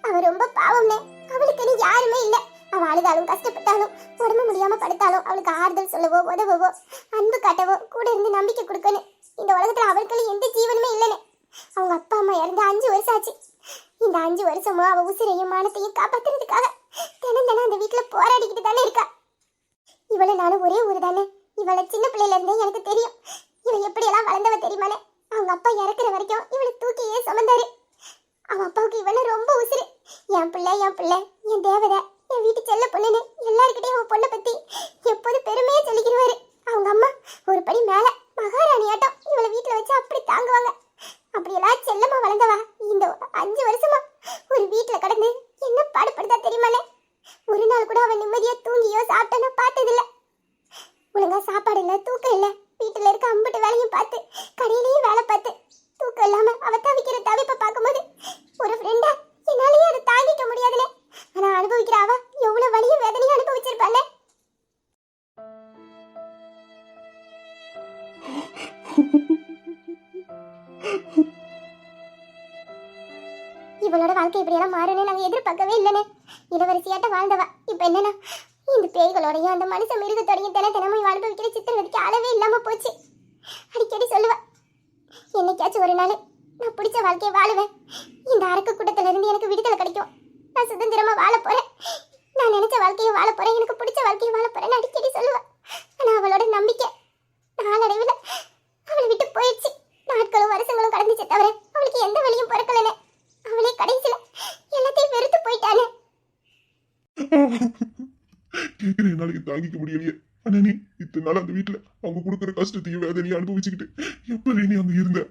அவ ரொம்ப பாவம்னே. அவளுக்கு நீ யாருமே இல்ல. அவ அழுதாலும் கஷ்டப்பட்டாலும் உடம்பு முடியாம படுத்தாலும் அவளுக்கு ஆறுதல் சொல்லவோ உதவவோ அன்பு காட்டவோ கூட இருந்து நம்பிக்கை கொடுக்கணும். இந்த உலகத்துல அவளுக்கு எந்த ஜீவனுமே இல்லைன்னு. அவங்க அப்பா அம்மா இறந்து 5 வருஷம் ஆச்சு. இந்த 5 வருஷமும் அவ உசிரையும் மானத்தையும் காப்பாத்துறதுக்காக தினம் தினம் அந்த வீட்டுல போராடிக்கிட்டு தானே இருக்கா. இவளை நானும் ஒரே ஊரு தானே. இவளை சின்ன பிள்ளையில இருந்தே எனக்கு தெரியும். இவ எப்படியெல்லாம் வளர்ந்தவ தெரியுமானே. அவங்க அப்பா இறக்குற வரைக்கும் இவளை தூக்கியே சுமந்தாரு. அவன் அப்பாவுக்கு இவனை ரொம்ப உசுறு. என் பிள்ளை என் தேவதை, என் வீட்டு செல்ல பொண்ணுன்னு எல்லாருக்கிட்டையும் அவன் பொண்ணை பத்தி எப்போது பெருமையா சொல்லிக்கிடுவாரு. அவங்க அம்மா ஒரு படி மேல மகாராணி ஆட்டம் இவளை வீட்டுல வச்சு அப்படி தாங்குவாங்க. அப்படியெல்லாம் செல்லமா வளர்ந்தவா இந்த 5 வருஷமா ஒரு வீட்டுல கடந்து என்ன பாடுபடுத்தா தெரியுமானே. ஒரு நாள் கூட அவன் நிம்மதியா தூங்கியோ சாப்பிட்டனோ பார்த்ததில்ல. ஒழுங்கா சாப்பாடு இல்ல, தூக்கம் இல்ல. வீட்டுல இருக்க அம்புட்டு வேலையும் பார்த்து கடையிலயும் வேலை பார்த்து தூக்கம் இல்லாம அவ தவிக்கிற தவிப்பை பார்க்கும்போது ஒரு ஃப்ரெண்டா என்னாலயே அதை தாங்கிக்க முடியாதுனே. ஆனா அனுபவிக்கிற அவ எவ்வளவு வலியும் வேதனையும் அனுபவிச்சிருப்பானே. இவளோட வாழ்க்கை இப்படியெல்லாம் மாறுன்னு நாங்க எதிர்பார்க்கவே இல்லைன்னு. இளவரசியாட்ட வாழ்ந்தவா இப்ப என்னன்னா இந்த பேய்களோடையும் அந்த மனுஷ மிருகத்தோடையும் தினமும் அனுபவிக்கிற சித்திரவதைக்கு அளவே இல்லாம போச்சு. அடிக்கடி சொல்லுவா, என்னைக்காச்சும் ஒரு நாள் நான் பிடிச்ச வாழ்க்கையை வாழுவேன். இந்த அரக்க கூட்டத்துல இருந்து எனக்கு விடுதலை கிடைக்கும். நான் சுதந்திரமா வாழ போறேன். நான் நினைச்ச வாழ்க்கையை வாழ போறேன். எனக்கு பிடிச்ச வாழ்க்கையை வாழ போறேன்னு அடிக்கடி சொல்லுவா. ஆனா அவளோட நம்பிக்கை நாளடைவில் அவளை விட்டு போயிடுச்சு. நாட்களும் வருஷங்களும் கடந்துச்சு தவிர அவளுக்கு எந்த வழியும் பிறக்கலன்னு. அவளே கடைசியில எல்லாத்தையும் வெறுத்து போயிட்டானே. கேட்கிற என்னால தாங்கிக்க முடியலையே. ஆனா நீ இத்தனை நாள் அந்த வீட்டுல அவங்க கொடுக்குற கஷ்டத்தையும் வேதனையும் அனுபவிச்சுக்கிட்டு எப்படி நீ அங்க இருந்த?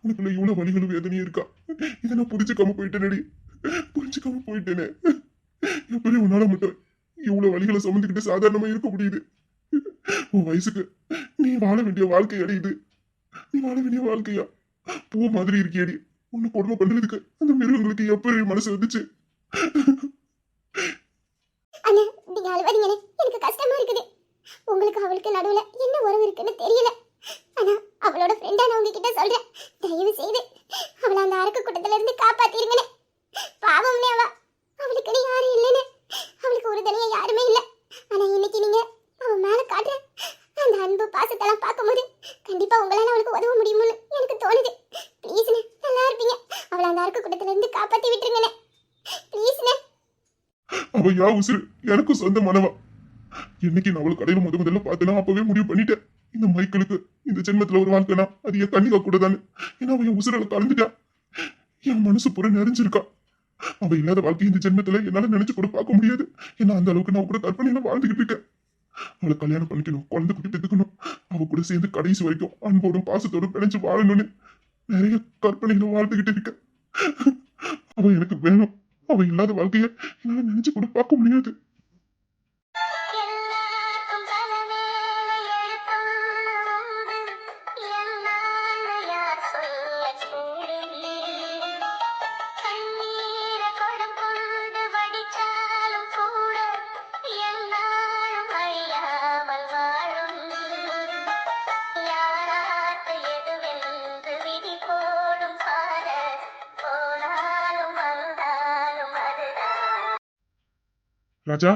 உனக்குள்ள இவ்வளவு வலிகளும் வேதனையும் இருக்கா? இதை நான் புரிஞ்சுக்காம போயிட்டேனடி. புரிஞ்சுக்காம போயிட்டேனே. எப்படி உன்னால மட்டும் இவ்வளவு வலிகளை சுமந்துக்கிட்டு சாதாரணமா இருக்க முடியுது? உன் வயசுக்கு நீ வாழ வேண்டிய வாழ்க்கை அடையுது. நீ வாழ வேண்டிய வாழ்க்கையா? பூ மாதிரி இருக்கியடி. உன்னை கொடுமை பண்றதுக்கு அந்த மிருகங்களுக்கு எப்படி மனசு வந்துச்சு? அண்ணா நீங்க அழுவாதீங்கண்ணே. எனக்கு கஷ்டமா இருக்குது. உங்களுக்கு அவளுக்கு நடுவுல என்ன உறவு இருக்குன்னு தெரியல. ஆனா அவளோட ஃப்ரெண்டா நான் உங்ககிட்ட சொல்றேன், தயவு செய்து அவளை அந்த அரக்க கூட்டத்துல இருந்து காப்பாத்திருங்கண்ணே. பாவம்னே அவளுக்கு யாரும் இல்லைன்னு. அவளுக்கு ஒரு தனியா யாருமே இல்ல. ஆனா இன்னைக்கு நீங்க அவ மேல காட்டுற அந்த அன்பு பாசத்தெல்லாம் பார்க்கும்போது கண்டிப்பா உங்களால அவளுக்கு உதவ முடியும்னு எனக்கு தோணுது. ப்ளீஸ்ண்ணே, நல்லா இருப்பீங்க. அவளை அந்த அரக்க கூட்டத்துல இருந்து காப்பாத்தி விட்டுருங்கண்ணே. ப்ளீஸ்ண்ணே. அவ யா உசுறு எனக்கும் சொந்தமானவா. என்னைக்கு நான் அவளை கடையில முதல்ல பார்த்தேன்னா அப்பவே முடிவு பண்ணிட்டேன், இந்த மைக்கிளுக்கு இந்த ஜென்மத்துல ஒரு வாழ்க்கைனா அது என் கண்ணிகா கூட தானே. ஏன்னா அவன் என் உசுரல கலந்துட்டா. என் மனசு புற நிறைஞ்சிருக்கா. அவ இல்லாத வாழ்க்கை இந்த ஜென்மத்துல என்னால நினைச்சு கூட பார்க்க முடியாது. ஏன்னா அந்த அளவுக்கு நான் கூட கற்பனையில வாழ்ந்துகிட்டு இருக்கேன். அவளை கல்யாணம் பண்ணிக்கணும், குழந்தை குட்டி பெற்றுக்கணும், அவ கூட சேர்ந்து கடைசி வரைக்கும் அன்போடும் பாசத்தோடும் பிணைஞ்சு வாழணும்னு நிறைய கற்பனைகளை வாழ்ந்துகிட்டு இருக்கேன். அவ எனக்கு வேணும். அவ இல்லாத வாழ்க்கைய என்னால நினைச்சு கூட பார்க்க முடியாது. ராஜா,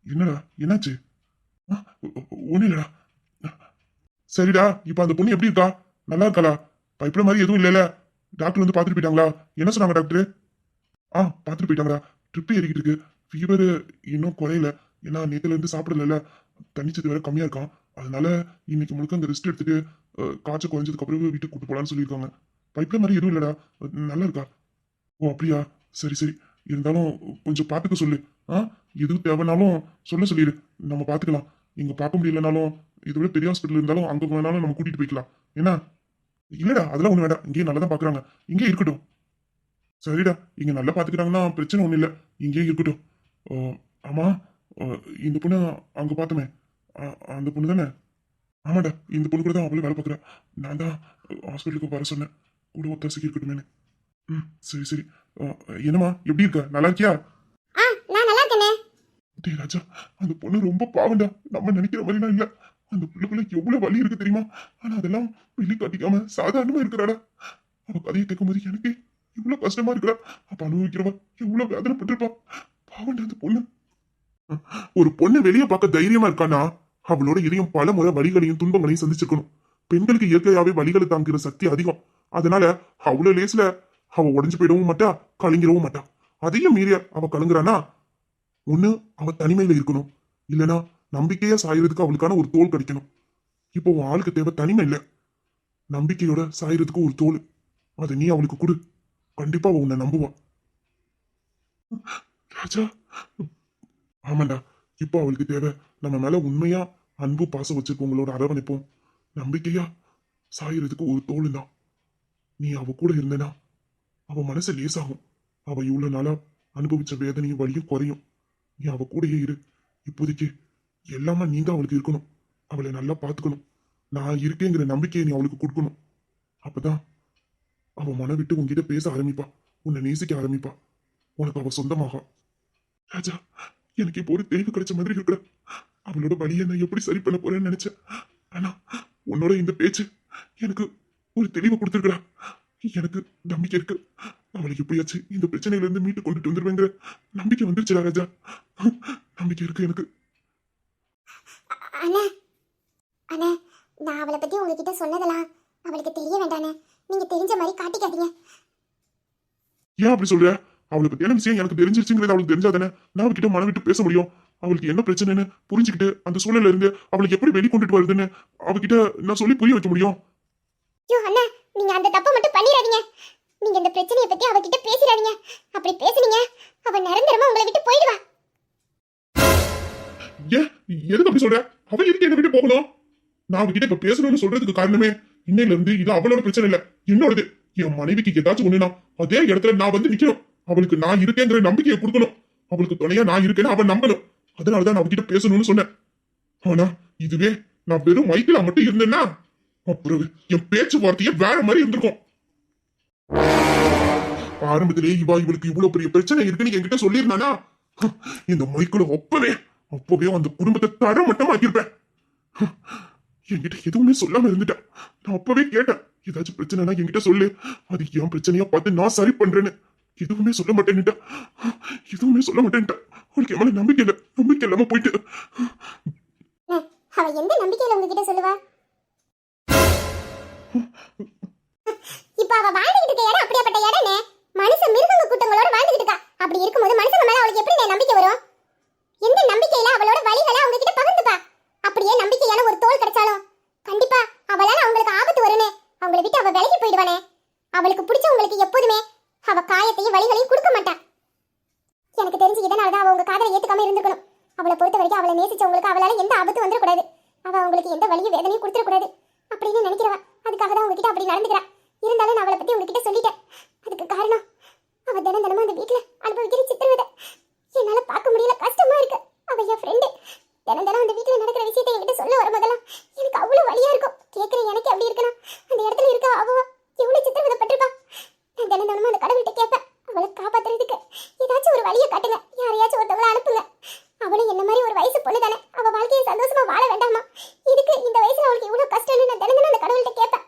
என்னடா என்னாச்சு? ஒண்ணு இல்லடா. சரிடா, இப்ப அந்த பொண்ணு எப்படி இருக்கா? நல்லா இருக்காளா? பயப்பட மாதிரி எதுவும் இல்லைல்ல? டாக்டர் வந்து பாத்துட்டு போயிட்டாங்களா? என்ன சொன்னாங்க டாக்டர்? பாத்துட்டு போயிட்டாங்களா? ட்ரிப் ஏறிக்கிட்டு இருக்கு. ஃபீவர் இன்னும் குறையல. ஏன்னா நேத்துல இருந்து சாப்பிடல, தண்ணிச்சது வேற கம்மியா இருக்கான். அதனால இன்னைக்கு முழுக்க அந்த ரெஸ்ட் எடுத்துட்டு காய்ச்சல் குறைஞ்சதுக்கு அப்புறம் வீட்டுக்கு கூட்டு போலான்னு சொல்லியிருக்காங்க. பயப்பட மாதிரி எதுவும் இல்லடா, நல்லா இருக்கா. ஓ அப்படியா, சரி சரி. இருந்தாலும் கொஞ்சம் பாத்துக்க சொல்லு. எதுவும் தேவைனாலும் சொல்லிடு, நம்ம பாத்துக்கலாம். இங்க பார்க்க முடியலனாலும் இதை விட பெரிய ஹாஸ்பிட்டல் இருந்தாலும் அங்க வேணாலும் நம்ம கூட்டிட்டு போய்க்கலாம். என்ன? இல்லடா அதெல்லாம் ஒண்ணு வேண்டாம், இங்கேயே நல்லா தான் பாக்குறாங்க, இங்கே இருக்கட்டும். சரிடா, இங்க நல்லா பாத்துக்கிறாங்கன்னா பிரச்சனை ஒண்ணு இல்ல, இங்கேயே இருக்கட்டும். ஆமா, இந்த பொண்ணு அங்க பார்த்தோமே, அந்த பொண்ணு தானே? ஆமாடா, இந்த பொண்ணு கூட தான் அவளே வேலை பார்க்குறா. நான் தான் ஹாஸ்பிட்டலுக்கு வர சொன்னேன், கூட ஒத்தாசைக்கு இருக்கட்டுமே. சரி சரி. என்னம்மா எப்படி இருக்க? நல்லா இருக்கியா? நான் நல்லா இருக்கேனே. டேய் ராஜா, அந்த பொண்ணு ரொம்ப பாவம்டா. நம்ம நினைக்கிற மாதிரிலாம் இல்ல. அந்த பிள்ளைக்குள்ள எவ்வளவு வலி இருக்கு தெரியுமா? ஆனா அதெல்லாம் வெளி காட்டிக்காம சாதாரணமா இருக்கிறாடா. அவ கதையை கேட்கும்போது எனக்கு இவ்வளவு கஷ்டமா இருக்குடா. அப்ப அனுபவிக்கிறவ எவ்வளவு வேதனைப்பட்டிருப்பா. பாவண்டா அந்த பொண்ணு. ஒரு பொண்ணு வெளியே பார்க்க தைரியமா இருக்கானா அவளோட இதயம் பல முறை வலிகளையும் துன்பங்களையும் சந்திச்சிருக்கணும். பெண்களுக்கு இயற்கையாவே வலிகளை தாங்குகிற சக்தி அதிகம். அதனால அவ்வளவு லேஸ்ல அவ உடைஞ்சு போயிடவும் மாட்டா, கலங்கிடவும் மாட்டா. அதையும் மீறிய அவ கலங்குறானா, ஒண்ணு அவ தனிமையில இருக்கணும், இல்லனா நம்பிக்கையா சாயறதுக்கு அவளுக்கான ஒரு தோல் கிடைக்கணும். இப்போ உன் ஆளுக்கு தேவை தனிமை இல்ல, நம்பிக்கையோட சாயறதுக்கு ஒரு தோல். அதை நீ அவளுக்கு கொடு. கண்டிப்பா அவ உன்னை நம்புவா. ராஜா, ஆமாண்டா. இப்போ அவளுக்கு தேவை நம்ம மேல உண்மையா அன்பு பாசம் வச்சிருக்கவங்களோட அரவணைப்போம். நம்பிக்கையா சாயறதுக்கு ஒரு தோல் தான். நீ அவ கூட இருந்தனா அவ மனசு லேசாகும். அவ இவ்வளவு நாளா அனுபவிச்ச வேதனையும் வலியும் குறையும். நீ அவ கூடயே இரு. இப்போதைக்கு எல்லாமே நீ தான் அவளுக்கு இருக்கணும். அவளை நல்லா பார்த்துக்கணும். நான் இருக்கேங்கிற நம்பிக்கையை நீ அவளுக்கு கொடுக்கணும். அப்பதான் அவ மனம் விட்டு உன்கிட்ட பேச ஆரம்பிப்பா, உன்னை நேசிக்க ஆரம்பிப்பா, உனக்கு அவ சொந்தமாகா. ராஜா, எனக்கு இப்போ ஒரு தெளிவு கிடைச்ச மாதிரி இருக்கிற. அவளோட வழியை நான் எப்படி சரி பண்ண போறேன்னு நினைச்சேன். ஆனா உன்னோட இந்த பேச்சு எனக்கு ஒரு தெளிவை கொடுத்துருக்கா. எனக்கு நம்பிக்கை இருக்கு. அவளுக்கு எப்படியாச்சு இந்த பிரச்சனையில இருந்து மீட்டு கொண்டுட்டு வந்துருவேங்கிற நம்பிக்கை வந்துருச்சுடா ராஜா. நம்பிக்கை இருக்கு எனக்கு. அண்ணா அண்ணா, நான் அவளை பத்தி உங்ககிட்ட சொன்னதெல்லாம் அவளுக்கு தெரிய வேண்டானே. நீங்க தெரிஞ்ச மாதிரி காட்டிக்காதீங்க. ஏன் அப்படி சொல்ற? அவளை பத்தியான விஷயம் எனக்கு தெரிஞ்சிருச்சுங்கிறது அவளுக்கு தெரிஞ்சாதானே நான் அவகிட்ட மனம் விட்டு பேச முடியும். அவளுக்கு என்ன பிரச்சனைன்னு புரிஞ்சுக்கிட்டு அந்த சூழல்ல இருந்து அவளுக்கு எப்படி வெளிக்கொண்டுட்டு வருதுன்னு அவகிட்ட நான் சொல்லி புரிய வைக்க முடியும். ஐயோ அண்ணா, நீங்க அந்த தப்பை மட்டும் பண்ணிடாதீங்க. நீங்க இந்த பிரச்சனையை பத்தி அவகிட்ட பேசிடாதீங்க. அப்படி பேசுனீங்க அவ நிரந்தரமா உங்களை விட்டு போயிடுவா. ஏன் எதுக்கு அப்படி சொல்ற? அவ எதுக்கு என்ன விட்டு போகணும்? நான் அவகிட்ட இப்ப பேசணும்னு சொல்றதுக்கு காரணமே இன்னையில இருந்து இது அவளோட பிரச்சனை இல்ல, என்னோடது. என் மனைவிக்கு ஏதாச்சும் ஒண்ணுனா அதே இடத்துல நான் வந்து நிக்கணும். அவளுக்கு நான் இருக்கேங்கிற நம்பிக்கையை கொடுக்கணும். அவளுக்கு துணையா நான் இருக்கேன்னு அவன் நம்பணும். அதனாலதான் நான் அவகிட்ட பேசணும்னு சொன்னேன். ஆனா இதுவே நான் வெறும் மைக்கில மட்டும் இருந்தேன்னா அப்புறம் என் பேச்சுவார்த்தையே வேற மாதிரி இருந்திருக்கும். ஆரம்பத்திலேயே இவளுக்கு இவ்வளவு பெரிய பிரச்சனை இருக்குன்னு என்கிட்ட சொல்லியிருந்தானா இந்த மைக்கில அப்பவே அந்த குடும்பத்தை தர மட்டும் ஆக்கியிருப்பேன். என்கிட்ட எதுவுமே சொல்லாம இருந்துட்டேன். நான் அப்பவே கேட்டேன், ஏதாச்சும் பிரச்சனைனா என்கிட்ட சொல்லு, அது என் பிரச்சனையா பார்த்து நான் சரி பண்றேன்னு. எதுவுமே சொல்ல மாட்டேன்னுட்டா. அவளுக்கு என் மேல நம்பிக்கை இல்லாம போயிட்டு. அவ எந்த நம்பிக்கையில உங்ககிட்ட சொல்லுவா? இப்ப அவ வாழ்ந்துகிட்டு இருக்க இடம் அப்படியாப்பட்ட இடம்னே. மனுஷ மிருகங்க கூட்டங்களோட வாழ்ந்துகிட்டு இருக்கா. அப்படி இருக்கும்போது மனுஷங்க மேல அவளுக்கு எப்படி நம்பிக்கை வரும்? எந்த நம்பிக்கையில அவளோட வழிகளை அவங்க கிட்ட பகிர்ந்துப்பா. அப்படியே நம்பிக்கையான ஒரு தோல் கிடைச்சாலும் கண்டிப்பா அவளால அவங்களுக்கு ஆபத்து வருமே. அவங்கள விட்டு அவ விலகி போயிடுவானே. அவளுக்கு பிடிச்சவங்களுக்கு எப்போதுமே அவ காயத்தையும் வழிகளையும் கொடுக்க மாட்டான். எனக்கு தெரிஞ்சு இதனாலதான் அவ உங்க காதலை ஏத்துக்காம இருந்திருக்கணும். அவளை பொறுத்த வரைக்கும் அவளை நேசிச்சவங்களுக்கு அவளால எந்த ஆபத்து வந்துடக்கூடாது. அவ அவங்களுக்கு எந்த வழியும் வேதனையும் கொடுத்துடக்கூடாது அப்படின்னு நினைக்கிறவா. அதுக்காக தான் உங்ககிட்ட அப்படி நடந்துக்கிறா. இருந்தாலும் நான் அவளை பத்தி உங்ககிட்ட சொல்லிட்டேன். அதுக்கு காரணம் அவ தினமும் அந்த வீட்டுல அனுபவிக்கிற சித்திரவதை என்னால பார்க்க முடியல. கஷ்டமா இருக்கு. அவ என் ஃப்ரெண்டு. தினம் அந்த வீட்டுல நடக்கிற விஷயத்தை என்கிட்ட சொல்ல வரும்போதெல்லாம் எனக்கு அவ்வளவு வலியா இருக்கும். கேட்கிறேன், எனக்கு அப்படி இருக்கணும். அந்த இடத்துல இருக்க அவ எவ்வளவு சித்திரவதைப்பட்டிருப்பா. நான் தினமும் அந்த கடவுள்கிட்ட கேட்பேன், அவளை காப்பாத்துறதுக்கு ஏதாச்சும் ஒரு வழியை காட்டுங்க, யாரையாச்சும் ஒருத்தவளை அனுப்புங்க. அவளும் என்ன மாதிரி ஒரு வயசு பொண்ணு தானே, அவ வாழ்க்கையை சந்தோஷமா வாழ வேண்டாமா? இதுக்கு இந்த வயசுல அவளுக்கு இவ்வளவு கஷ்டம்னு நான் தினம் அந்த கடவுள்கிட்ட கேட்பேன்.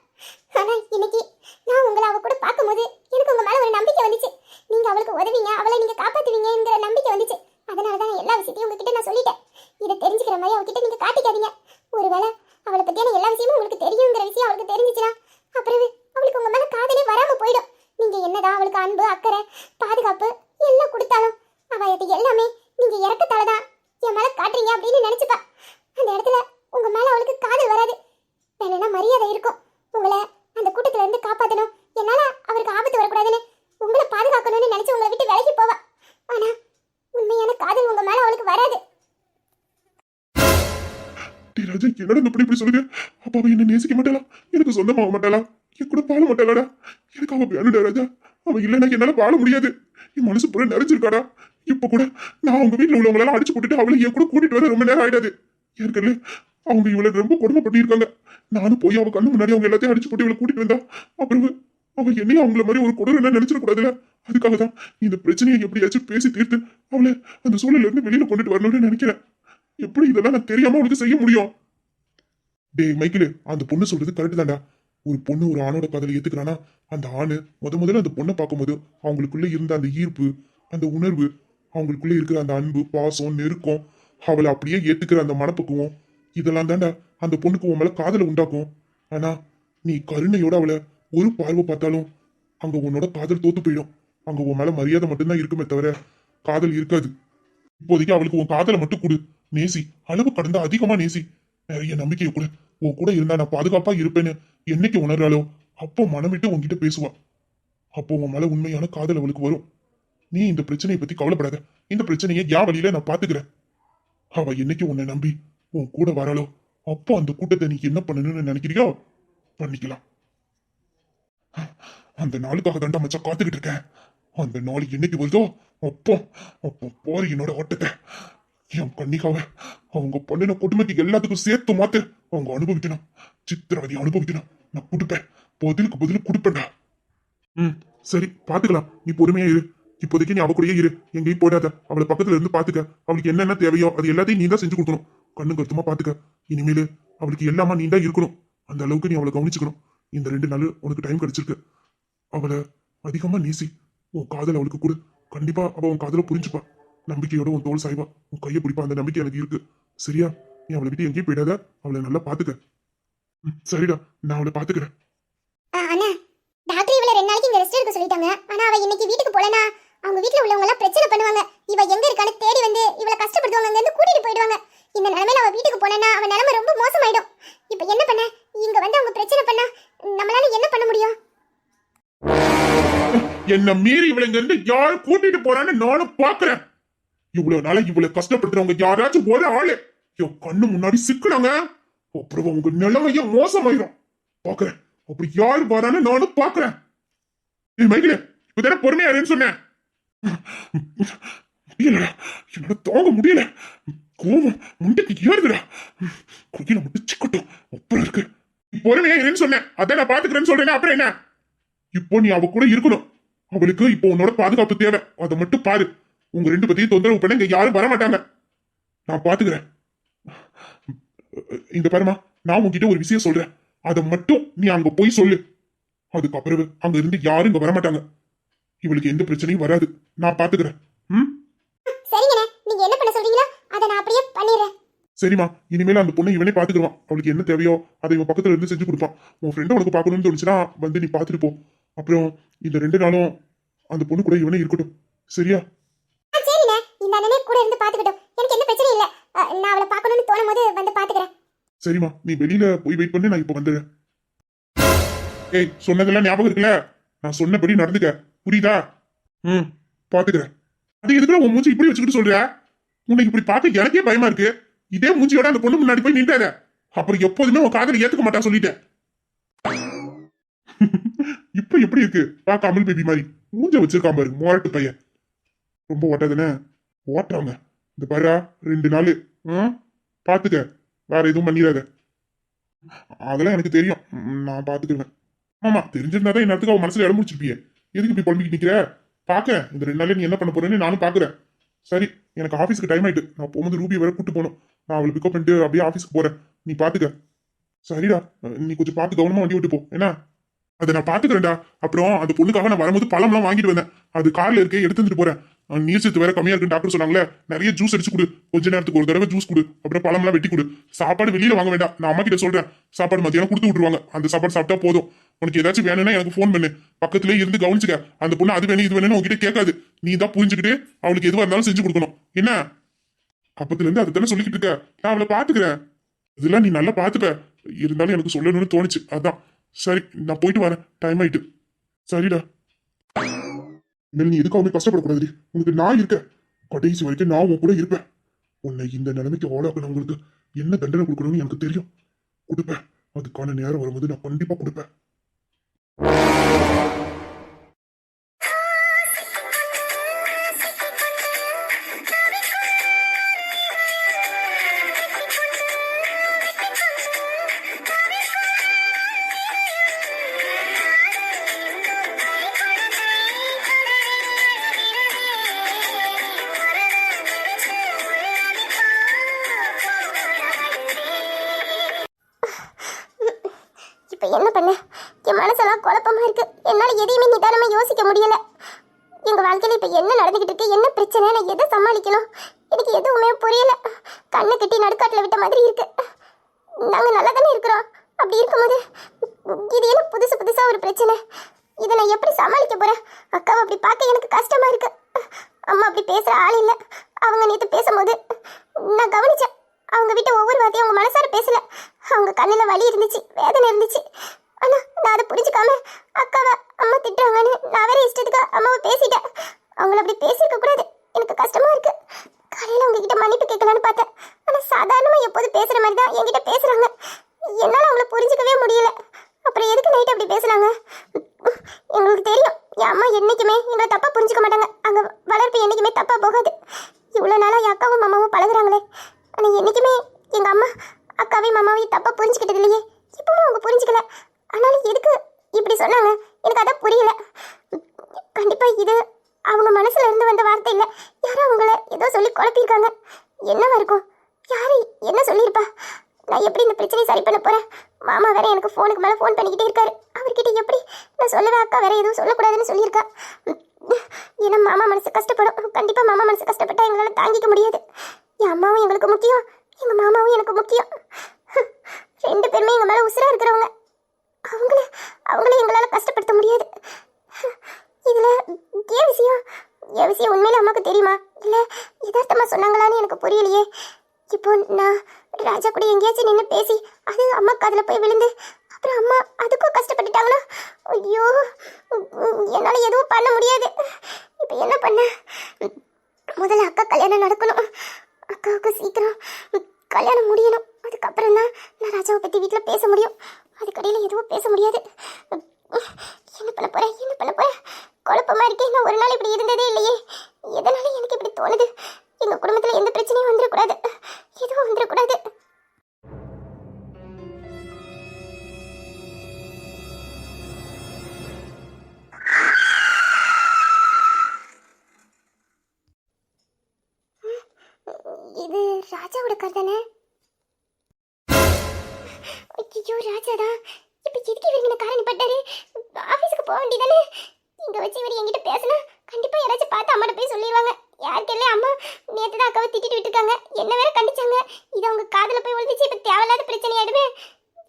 ஆனா இன்னைக்கு நான் உங்களை அவ கூட பார்க்கும்போது எனக்கு உங்க மேல ஒரு நம்பிக்கை வந்துச்சு. நீங்க அவளுக்கு உதவிங்க, அவளை நீங்க காப்பாத்துவீங்கிற நம்பிக்கை வந்துச்சு. அதனாலதான் எல்லா விஷயத்தையும் உங்ககிட்ட நான் சொல்லிட்டேன். இதை தெரிஞ்சுக்கிற மாதிரி அவகிட்ட நீங்க காட்டிக்காதீங்க. ஒருவேளை அவளை பத்தியான எல்லா விஷயமும் உங்களுக்கு தெரியுங்கிற விஷயம் அவளுக்கு தெரிஞ்சிச்சுன்னா அப்புறம் அவளுக்கு உங்க மேல காதலே வராம போயிடும். நீங்க என்னதான் அவளுக்கு அன்பு, அக்கறை, பாதுகாப்பு எல்லாம் கொடுத்தாலும் அவ அது எல்லாமே நீங்க இறக்கத்தாலதான் என் மேல காட்டுறீங்க அப்படின்னு நினைச்சுப்பா. அந்த இடத்துல உங்க மேல அவளுக்கு காதல் வராது, வேணும்னா மரியாதை இருக்கும். உங்களை அந்த கூட்டத்துல இருந்து காப்பாத்தணும், என்னால அவருக்கு ஆபத்து வரக்கூடாதுன்னு உங்களை பாதுகாக்கணும்னு நினைச்சு உங்களை விட்டு விலகி போவா. ஆனா உண்மையான காதல் உங்க மேல அவளுக்கு வராது. ராஜா, என்னடா இப்படி சொல்லுது? அப்ப அவ என்ன நேசிக்க மாட்டாளா? எனக்கு சொந்தமாக மாட்டாளா? என் கூட வாழ மாட்டாளாடா? எனக்கு அவ வேணுடா ராஜா. அவ இல்லைன்னா என்னால வாழ முடியாது. என் மனசு பூரா நிறைஞ்சிருக்காடா. இப்ப கூட நான் அவங்க வீட்டுல உள்ளவங்களெல்லாம் அடிச்சு போட்டுட்டு அவளை என் கூட கூட்டிட்டு வர ரொம்ப நேரம் ஆயிடாது. ஏற்கனவே அவங்க இவளை ரொம்ப கொடுமைப்பட்டு இருக்காங்க. நானும் போய் அவ கண்ணு முன்னாடி அவங்க எல்லாத்தையும் அடிச்சு போட்டு இவளை கூட்டிட்டு வந்தா அப்புறம் அவ என்னையும் அவங்கள மாதிரி ஒரு கொடூரம் நினைச்சிடக்கூடாதுல. அதுக்காக தான் இந்த பிரச்சனையை எப்படியாச்சும் பேசி தீர்த்து அவளை அந்த சூழல்ல இருந்து வெளியில கொண்டுட்டு வரணும்னு நினைக்கிறேன். எப்படி இதெல்லாம் நான் தெரியாம அவளுக்கு செய்ய முடியும்? டேய் மைக்கிள், அந்த பொண்ணு சொல்றது கரெக்ட் தான்டா. ஒரு பொண்ணு ஒரு ஆணோட காதலை ஏத்துக்கிறானா, அந்த ஆணு முதல்ல அந்த பொண்ணை பார்க்கும்போது அவங்களுக்குள்ள இருந்த அந்த ஈர்ப்பு, அந்த உணர்வு, அவங்களுக்குள்ள இருக்கிற அந்த அன்பு, பாசம், நெருக்கம், அவளை அப்படியே ஏத்துக்கிற அந்த மனப்பக்குவம், இதெல்லாம் தான்டா அந்த பொண்ணுக்கு உன் மேல காதலை உண்டாக்கும். ஆனா நீ கருணையோட அவளை ஒரு பார்வை பார்த்தாலும் அங்க உன்னோட காதல் தோத்து போயிடும். அங்க உன் மேல மரியாதை மட்டும்தான் இருக்குமே தவிர காதல் இருக்காது. இப்போதைக்கு அவளுக்கு உன் காதலை மட்டும் கொடு. நேசி, அளவு கடந்த அதிகமா நேசி. நிறைய நம்பிக்கையை கொடு. உன் கூட இருந்தா நான் பாதுகாப்பா இருப்பேன்னு என்னைக்கு உணர்றாளோ அப்போ மனமிட்டு உன்கிட்ட பேசுவா. அப்போ உன் மேல உண்மையான காதல் அவளுக்கு வரும். நீ இந்த பிரச்சனையை பத்தி கவலைப்படாத. இந்த பிரச்சனையை என் வழியில நான் பாத்துக்கிறேன். அவ என்னைக்கு உன்னை நம்பி உன் கூட வராளோ அப்போ அந்த கூட்டத்தை நீ என்ன பண்ணணும்னு நினைக்கிறியோ பண்ணிக்கலாம். அந்த நாளுக்காக தாண்டா மச்சான் காத்துக்கிட்டு இருக்கேன். அந்த நாள் என்னைக்கு வருதோ அப்போ அப்போ போற என்னோட ஓட்டத்தை என் கன்னிகாவை அவங்க பண்ணின கொடுமைக்கு எல்லாத்துக்கும் சேர்த்து மாத்து அவங்க அனுபவிக்கணும். சித்திரவதை அனுபவிக்கணும். நான் கொடுப்பேன், பதிலுக்கு பதில் கொடுப்பேன்டா. ம், சரி பாத்துக்கலாம். நீ பொறுமையா இரு. இப்போதைக்கு நீ அவ கூடயே இரு, எங்கேயும் போடாத. அவளை பக்கத்துல இருந்து பாத்துக்க. அவளுக்கு என்னென்ன தேவையோ அது எல்லாத்தையும் நீ தான் செஞ்சு கொடுக்கணும். கண்ணு கருத்துமா பாத்துக்க. இனிமேலு அவளுக்கு எல்லாமா நீ தான் இருக்கணும். அந்த அளவுக்கு நீ அவளை கவனிச்சுக்கணும். இந்த 2 நாள் உனக்கு டைம் கிடைச்சிருக்கு. அவளை அதிகமா நேசி. உன் காதல் அவளுக்கு கொடு. கண்டிப்பா அவ உன் காதலை புரிஞ்சுப்பா. நம்பிக்கையோட உன் தோல் சாய்வா. உன் கையை பிடிப்பா. அந்த நம்பிக்கை எனக்கு இருக்கு. சரியா? நீ அவளை விட்டு எங்கேயும் போயிடாத. அவளை நல்லா பாத்துக்க. சரிடா, நான் அவளை பாத்துக்கிறேன். அண்ணா, டாக்டர் இவள 2 நாளைக்கு இங்க ரெஸ்ட் எடுக்க சொல்லிட்டாங்க. ஆனா அவ இன்னைக்கு வீட்டுக்கு போலனா அவங்க வீட்ல உள்ளவங்க எல்லாம் பிரச்சனை பண்ணுவாங்க. இவ எங்க இருக்கான்னு தேடி வந்து இவள கஷ்டப்படுத்துவாங்க, அங்க இருந்து கூட்டிட்டு போயிடுவாங்க. இந்த நிலைமையில அவ வீட்டுக்கு போனா அவ நிலைமை ரொம்ப மோசமாயிடும். இப்போ என்ன பண்ண? இங்க வந்து அவங்க பிரச்சனை பண்ணா நம்மளால என்ன பண்ண முடியும்? என்ன மீறி இவளை இங்க இருந்து யார் கூட்டிட்டு போறான்னு நானும் பாக்குறேன். இவ்வளவு நாளை இவ்வளவு கஷ்டப்படுத்துறவங்க யாராச்சும் ஒரு ஆளு என் கண்ணு முன்னாடி சிக்கலாங்க. அப்புறம் உங்க நிலைமைய மோசமாயிரும். பாக்குறேன். அப்படி யாரு வரான்னு நானும் பாக்குறேன். மைக்கில, இப்பதானே பொறுமையா இருன்னு சொன்னேன். முடியலடா, என்னால தாங்க முடியல. கோவம் முண்டைக்கு ஏறுதுடா. குயில மட்டும் சிக்கட்டும், அப்புறம் இருக்கு. பொறுமையா இருன்னு சொன்னேன். அதான் நான் பாத்துக்கிறேன்னு சொல்றேன். அப்புறம் என்ன? இப்போ நீ அவ கூட இருக்கணும். அவளுக்கு இப்போ உன்னோட பாதுகாப்பு தேவை. அதை மட்டும் பாரு. உங்க 2 பத்தியும் தொந்தரவு பண்ண இங்க யாரும் வர மாட்டாங்க. நான் பாத்துக்கிறேன். இந்த பாருமா, நான் உன்கிட்ட ஒரு விஷயம் சொல்றேன். அதை மட்டும் நீ அங்க போய் சொல்லு. அதுக்கப்புறம் அங்க இருந்து யாரும் இங்க வரமாட்டாங்க. இவளுக்கு எந்த பிரச்சனையும் வராது. நான் பாத்துக்கிறேன். ம், சரிங்கண்ணே, நீங்க என்ன பண்ண சொல்றீங்களோ அதை நான் அப்படியே பண்ணிடுறேன். சரிம்மா. இனிமேல அந்த பொண்ணை இவனே பாத்துக்குவான். அவளுக்கு என்ன தேவையோ அதை இவன் பக்கத்துல இருந்து செஞ்சு கொடுப்பான். உன் ஃப்ரெண்ட் உனக்கு பாக்கணும்னு தோணுச்சுன்னா வந்து நீ பாத்துட்டு போ. அப்புறம் இந்த 2 நாளும் அந்த பொண்ணு கூட இவனே இருக்கட்டும். சரியா? சரிண்ணே, இந்த அண்ணனே கூட இருந்து பாத்துக்கிட்டோம். எனக்கு எந்த பிரச்சனையும் இல்ல. நான் அவளை பார்க்கணும்னு தோணும் போது வந்து பாத்துக்கிறேன். சரிம்மா, நீ வெளியில போய் வெயிட் பண்ணு. நான் இப்ப வந்துடுறேன். ஏய், சொன்னதெல்லாம் ஞாபகம் இருக்குல்ல? நான் சொன்னபடி நடந்துக்க. புரியுதா? ம், பாத்துக்கிறேன். அது எதுக்குள்ள உன் மூஞ்சி இப்படி வச்சுக்கிட்டு சொல்ற? உன்னை இப்படி பார்க்க எனக்கே பயமா இருக்கு. இதே மூஞ்சியோட அந்த பொண்ணு முன்னாடி போய் நின்றாத. அப்புறம் எப்போதுமே உன் காதலை ஏத்துக்க மாட்டா சொல்லிட்டேன். இப்ப எப்படி இருக்கு? பார்க்க அமல் பேபி மாதிரி மூஞ்ச வச்சிருக்கான் பாரு, மோரட்டு பையன். ரொம்ப ஓட்டாதுன்னு ஓட்டுறாங்க. இந்த பாரா 2 நாள் பாத்துக்க. வேற எதுவும் பண்ணிடாத. அதெல்லாம் எனக்கு தெரியும். நான் பாத்துக்குவேன். ஆமா, தெரிஞ்சிருந்தாதான் என்னத்துக்கு அவன் மனசுல இடம் முடிச்சிருப்பிய. எதுக்கு இப்படி குழம்பிக்கிட்டு நிக்கிற? பாக்க இந்த 2 நாள்ல நீ என்ன பண்ண போறேன்னு நானும் பாக்குறேன். சரி, எனக்கு ஆபீஸ்க்கு டைம் ஆயிட்டு. நான் போகும்போது ரூபியை வேற கூட்டு போகணும். நான் அவளை பிக்கப் பண்ணிட்டு அப்படியே ஆபீஸ்க்கு போறேன். நீ பாத்துக்க. சரிடா, நீ கொஞ்சம் பார்த்து கவனமா வண்டி விட்டு போ. என்ன? அதை நான் பாத்துக்கிறேன்டா. அப்புறம் அந்த பொண்ணுக்காக நான் வரும்போது பழம்லாம் வாங்கிட்டு வந்தேன். அது கார்ல இருக்கே, எடுத்து வந்துட்டு போறேன். நீர் சத்து வேற கம்மியா இருக்குன்னு டாக்டர் சொன்னாங்களே. நிறைய ஜூஸ் அடிச்சு கொடு. கொஞ்ச நேரத்துக்கு ஒரு தடவை ஜூஸ் கொடு. அப்புறம் பழம்லாம் வெட்டி கொடு. சாப்பாடு வெளியில வாங்க வேண்டாம். நான் அம்மா கிட்ட சொல்றேன். சாப்பாடு மத்தியானம் கொடுத்து விட்டுருவாங்க. அந்த சாப்பாடு சாப்பிட்டா போதும். உனக்கு ஏதாச்சும் வேணும்னா எனக்கு ஃபோன் பண்ணு. பக்கத்திலே இருந்து கவனிச்சுக்க. அந்த பொண்ணு அது வேணும் இது வேணும்னு உங்ககிட்ட கேட்காது. நீ தான் புரிஞ்சுக்கிட்டு அவளுக்கு எதுவா இருந்தாலும் செஞ்சு கொடுக்கணும். என்ன? அப்பத்துல இருந்து அதை தானே சொல்லிக்கிட்டு இருக்க. நான் அவளை பாத்துக்கிறேன். இதெல்லாம் நீ நல்லா பாத்துப்ப. இருந்தாலும் எனக்கு சொல்லணும்னு தோணுச்சு. அதான். சரி, நான் போயிட்டு வரேன். டைம் ஆயிட்டு. சரிடா. இனிமேல் நீ எதுக்காகவே கஷ்டப்படக்கூடாது. உனக்கு நான் இருக்கேன். கடைசி வரைக்கும் நான் உன் கூட இருப்பேன். உன்னை இந்த நிலைமைக்கு ஆளாக்கணும். உங்களுக்கு என்ன தண்டனை கொடுக்கணும்னு எனக்கு தெரியும். கொடுப்பேன். அதுக்கான நேரம் வரும்போது நான் கண்டிப்பா கொடுப்பேன். சமாளிக்க முடியல. எங்க வாழ்க்கையில இப்ப என்ன நடந்துகிட்டு இருக்கு, என்ன பிரச்சனை, நான் எதை சமாளிக்கணும் எனக்கு எதுவுமே புரியல. கண்ணை கட்டி நடுக்காட்டுல விட்ட மாதிரி இருக்கு. நாங்க நல்லா தானே இருக்கிறோம். அப்படி இருக்கும்போது இது என்ன புதுசு புதுசா ஒரு பிரச்சனை? இதை நான் எப்படி சமாளிக்க போறேன்? அக்காவை அப்படி பார்க்க எனக்கு கஷ்டமா இருக்கு. அம்மா அப்படி பேசுற ஆள் இல்ல. அவங்க நேத்து பேசும்போது நான் கவனிச்சேன். அவங்க விட்டு ஒவ்வொரு வார்த்தையும் அவங்க மனசார பேசல. அவங்க கண்ணுல வலி இருந்துச்சு, வேதனை இருந்துச்சு. ஆனா நான் அதை புரிஞ்சுக்காம அக்காவை அம்மா திட்டுறாங்கன்னு நான் வேற இஷ்டத்துக்கு அம்மாவை பேசிட்டேன். அவங்கள அப்படி பேசியிருக்க கூடாது. எனக்கு கஷ்டமா இருக்கு. காலையில உங்ககிட்ட மன்னிப்பு கேட்கலான்னு பார்த்தேன். ஆனா சாதாரணமா எப்போது பேசுற மாதிரி தான் என்கிட்ட பேசுறாங்க. என்னால அவங்கள புரிஞ்சுக்கவே முடியல. அப்புறம் எதுக்கு நைட் அப்படி பேசுறாங்க? எங்களுக்கு தெரியும், என் அம்மா என்னைக்குமே எங்களை தப்பா புரிஞ்சுக்க மாட்டாங்க. அங்க வளர்ப்பு என்னைக்குமே தப்பா போகாது. இவ்வளவு நாளா என் அக்காவும் மாமாவும் பழகுறாங்களே, ஆனா என்னைக்குமே எங்க அம்மா அக்காவையும் மாமாவையும் தப்பா புரிஞ்சுக்கிட்டது இல்லையே. இப்பவும் அவங்க புரிஞ்சுக்கல. ஆனாலும் எதுக்கு இப்படி சொன்னாங்க எனக்கு அதான் புரியல. கண்டிப்பா இது அவங்க மனசுல இருந்து வந்த வார்த்தை இல்ல. யாரும் அவங்கள ஏதோ சொல்லி குழப்பிருக்காங்க. என்னவா இருக்கும்? யாரு என்ன சொல்லியிருப்பா? நான் எப்படி இந்த பிரச்சனையை சரி பண்ண போறேன்? மாமா வேற எனக்கு ஃபோனுக்கு மேல ஃபோன் பண்ணிக்கிட்டே இருக்காரு. அவர்கிட்ட எப்படி நான் சொல்லுவேன்? அக்கா வேற எதுவும் சொல்லக்கூடாதுன்னு சொல்லியிருக்கா. ஏன்னா மாமா மனசு கஷ்டப்படும். கண்டிப்பா மாமா மனசு கஷ்டப்பட்டா எங்களால தாங்கிக்க முடியாது. என் அம்மாவும் எங்களுக்கு முக்கியம், எங்க மாமாவும் எனக்கு முக்கியம். ரெண்டு பேருமே எங்க மேல உசுரா இருக்கிறவங்க. அவங்கள எங்களால கஷ்டப்படுத்த முடியாது. இதுல என் விஷயம் உண்மையில அம்மாவுக்கு தெரியுமா இல்ல யதார்த்தமா சொன்னாங்களான்னு எனக்கு புரியலையே. இப்போ நான் ராஜா கூட எங்கேயாச்சும் நின்று பேசி அது அம்மா காதுல போய் விழுந்து அப்புறம் அம்மா அதுக்கும் கஷ்டப்பட்டுட்டாங்கன்னா ஐயோ, என்னால எதுவும் பண்ண முடியாது. இப்போ என்ன பண்ண? முதல்ல அக்கா கல்யாணம் நடக்கணும். அக்காவுக்கு சீக்கிரம் கல்யாணம் முடியணும். அதுக்கப்புறம் தான் நான் ராஜாவை பத்தி வீட்டுல பேச முடியும். அதுக்கடையில எதுவும் பேச முடியாது. என்ன பண்ண போறேன்? குழப்பமா இருக்கேன். நான் ஒரு நாள் இப்படி இருந்ததே இல்லையே. எதனால எனக்கு இப்படி தோணுது? எங்க குடும்பத்துல எந்த பிரச்சனையும் வந்துடக்கூடாது, எதுவும் வந்துடக்கூடாது. இது ராஜாவோட கார் தானே? ஐயோ, ராஜாதான். இப்ப எதுக்கு இவங்க காரை நிப்பாட்டாரு? ஆபீஸ்க்கு போக வேண்டியதானே? இங்க வச்சு இவர் என்கிட்ட பேசினா கண்டிப்பா யாராச்சும் பார்த்து அம்மாட்ட போய் சொல்லிடுவாங்க. யாருக்கெல்லாம் அம்மா நேற்று தான் அக்காவை திட்டிட்டு விட்டுருக்காங்க, என்ன வேற கண்டிச்சாங்க. இது அவங்க காதுல போய் விழுந்துச்சு. இப்ப தேவையில்லாத பிரச்சனை ஆயிடுமே.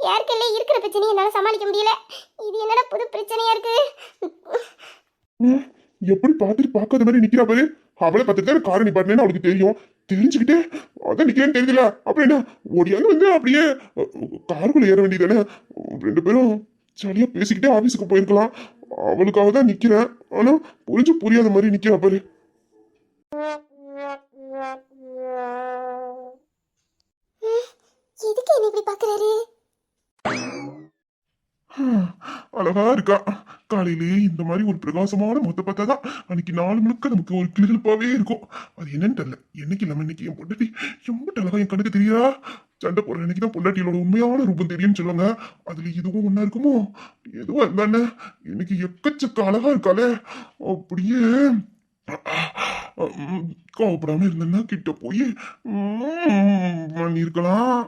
யாருக்கெல்லாம் இருக்கிற பிரச்சனையை என்னால சமாளிக்க முடியல. இது என்னடா புது பிரச்சனையா இருக்கு? எப்படி பார்த்துட்டு பார்க்காத மாதிரி நிக்கிறா பாரு. அவளை பார்த்துட்டு காரை நிப்பாட்டினேன்னு அவளுக்கு தெரியும். தெரிஞ்சுக்கிட்டே அதான் நிக்கிறேன்னு தெரியல. அப்புறம் என்ன ஓடியாந்து வந்து அப்படியே காருக்குள்ள ஏற வேண்டியதானே? ரெண்டு பேரும் ஜாலியா பேசிக்கிட்டே ஆபீஸுக்கு போயிருக்கலாம். அவளுக்காக தான் நிக்கிறேன். ஆனா புரியாத மாதிரி நிக்கிறா பாரு. எதுக்கு என்ன இப்படி பாக்குறாரு? அழகா இருக்கா. காலையிலே இந்த மாதிரி ஒரு பிரகாசமான முகத்தை பார்த்தாதான் அன்னைக்கு நாலு முழுக்க நமக்கு ஒரு கிளிப்பாவே இருக்கும். அது என்னன்னு தெரியல. என்னைக்கு இல்லாம இன்னைக்கு என் பொண்டாட்டி எம்பிட்டு அழகா என் கண்ணுக்கு தெரியா. சண்டை போடுற அன்னைக்கு தான் பொண்டாட்டியோட உண்மையான ரூபம் தெரியும்னு சொல்லுவாங்க. அதுல இதுவும் ஒன்னா இருக்குமோ? எதுவும் இருந்தானே இன்னைக்கு எக்கச்சக்க அழகா இருக்காளே. அப்படியே கோவப்படாம இருந்தேன்னா கிட்ட போய் பண்ணிருக்கலாம்.